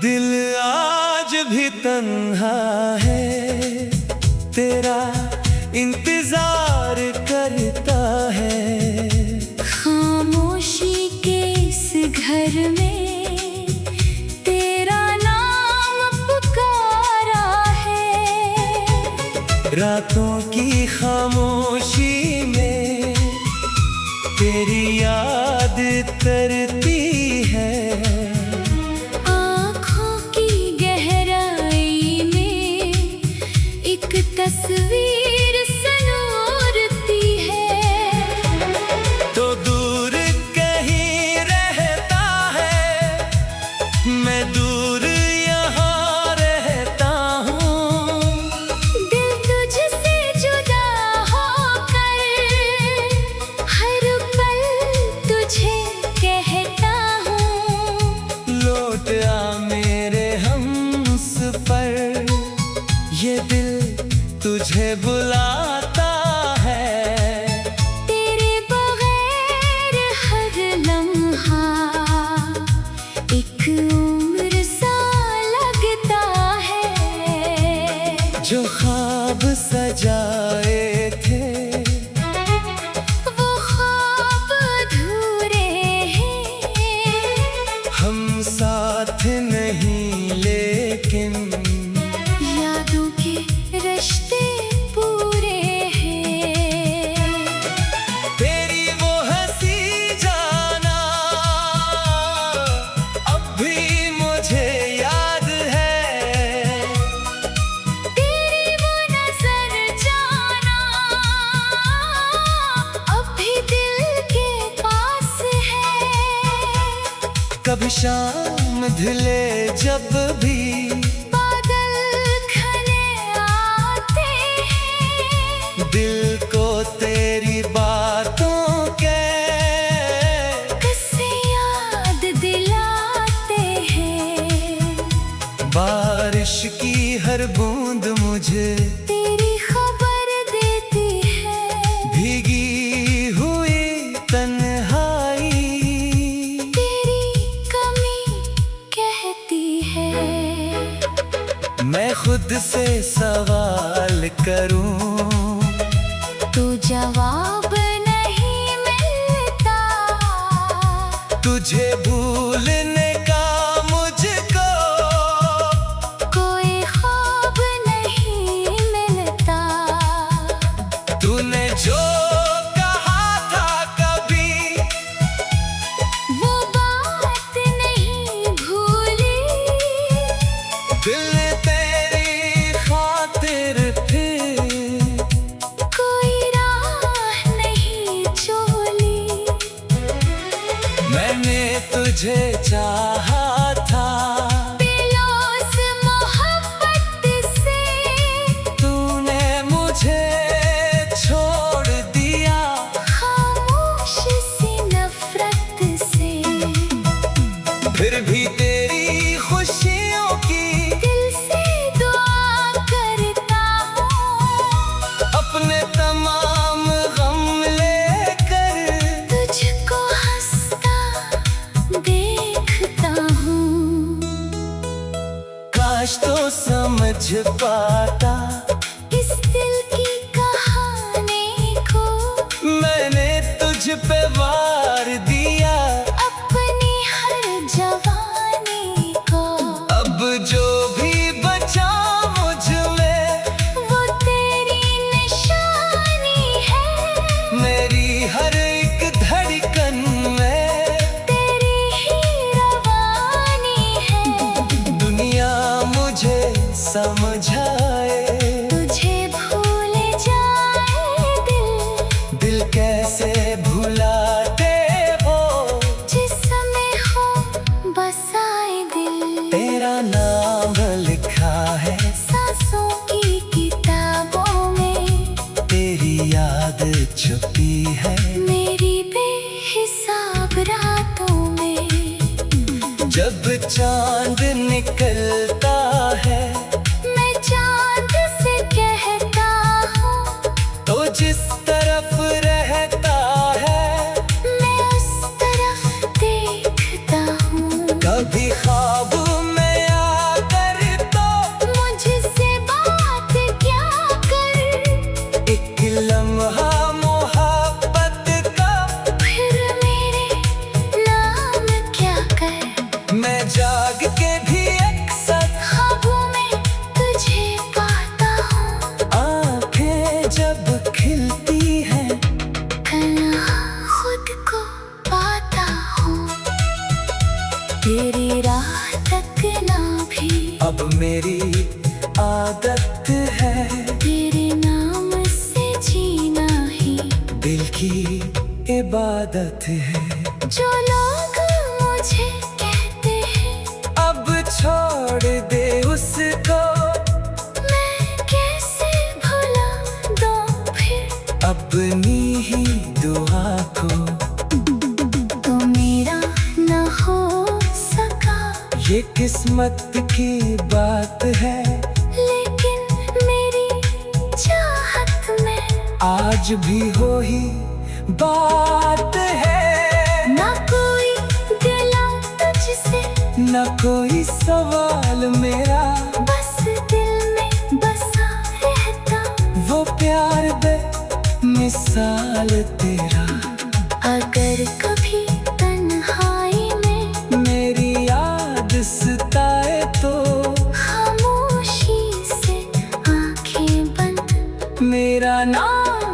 दिल आज भी तन्हा है, तेरा इंतजार करता है। खामोशी के इस घर में तेरा नाम पुकारा है। रातों की खामोशी में तेरी याद तरती है। तस्वीर सनोरती है। तो दूर कहीं रहता है, मैं दूर यहाँ रहता हूँ। दिल तुझसे जुदा होकर हर पल तुझे कहता हूँ। लौट आ मेरे हमसफर, ये दिल तुझे बुलाता है। तेरे बगैर हर लम्हा एक उम्र सा लगता है। जो ख्वाब सजाए थे वो ख्वाब अधूरे हैं। हम साथ नहीं लेकिन यादों के रिश्ते पूरे हैं। तेरी वो हंसी जाना अब भी मुझे याद है। तेरी वो नजर जाना अब भी दिल के पास है। कभी शाम ढले जब भी दिल को तेरी बातों के किस्से याद दिलाते हैं। बारिश की हर बूंद मुझे तेरी खबर देती है। भीगी हुई तन्हाई तेरी कमी कहती है। मैं खुद से सवाल करूं तो जवाब नहीं मिलता। तुझे भूलने का मुझको कोई ख्वाब नहीं मिलता। तूने जो कहा था कभी वो बात नहीं भूली। दिल तेरी खातिर फिर कोई राह नहीं चोली। मैंने तुझे चाहा था, बेलौस मोहब्बत से तूने मुझे छोड़ दिया। खामोश सी नफरत से फिर भी तेरी खुशियों की दिल से दुआ करता हूँ। अपने तमाम गम लेकर तुझको हंसता देखता हूँ। काश तो समझ पाता इस दिल की कहानी को। मैंने तुझ पे वार दिया अपनी हर जवानी को। अब जो भी बचा मुझ में वो तेरी निशानी है। मेरी हर एक धड़कन में तेरी ही रवानी है। दुनिया मुझे समझाए, तुझे भूल जाए दिल कैसे भुलाते हो। जिसमें हो बसाए दिल। तेरा नाम लिखा है सांसों की किताबों में। तेरी याद छुपी है मेरी बेहिसाब रातों में। जब चांद निकलता है मैं चांद से कहता हूँ, तो जिस तरफ रहता है मैं उस तरफ देखता हूँ। कभी ख्वाब में आकर तो मुझसे बात क्या कर, एक लम्हा मोहब्बत का फिर मेरे नाम क्या कर। मैं जाग के भी अक्सर ख्वाबों में तुझे पाता हूँ, आंखें जब खिलती हैं कहाँ खुद को पाता हूँ। तेरी राह तकना भी अब मेरी आदत है, तेरे नाम से जीना ही दिल की इबादत है। जो लोग मुझे कहते हैं अब छोड़ दे उसको, मैं कैसे भुला दूं फिर अपनी ही दुआ को। तो मेरा न हो सका, ये किस्मत की बात है, लेकिन मेरी चाहत में आज भी हो ही बात है। न कोई गिला तुझसे, न कोई सवाल मेरा, बस दिल में बसा रहता वो प्यार दे मिसाल तेरा। अगर कभी तन्हाई में मेरी याद सताए तो खामोशी से आंखें बंद मेरा नाम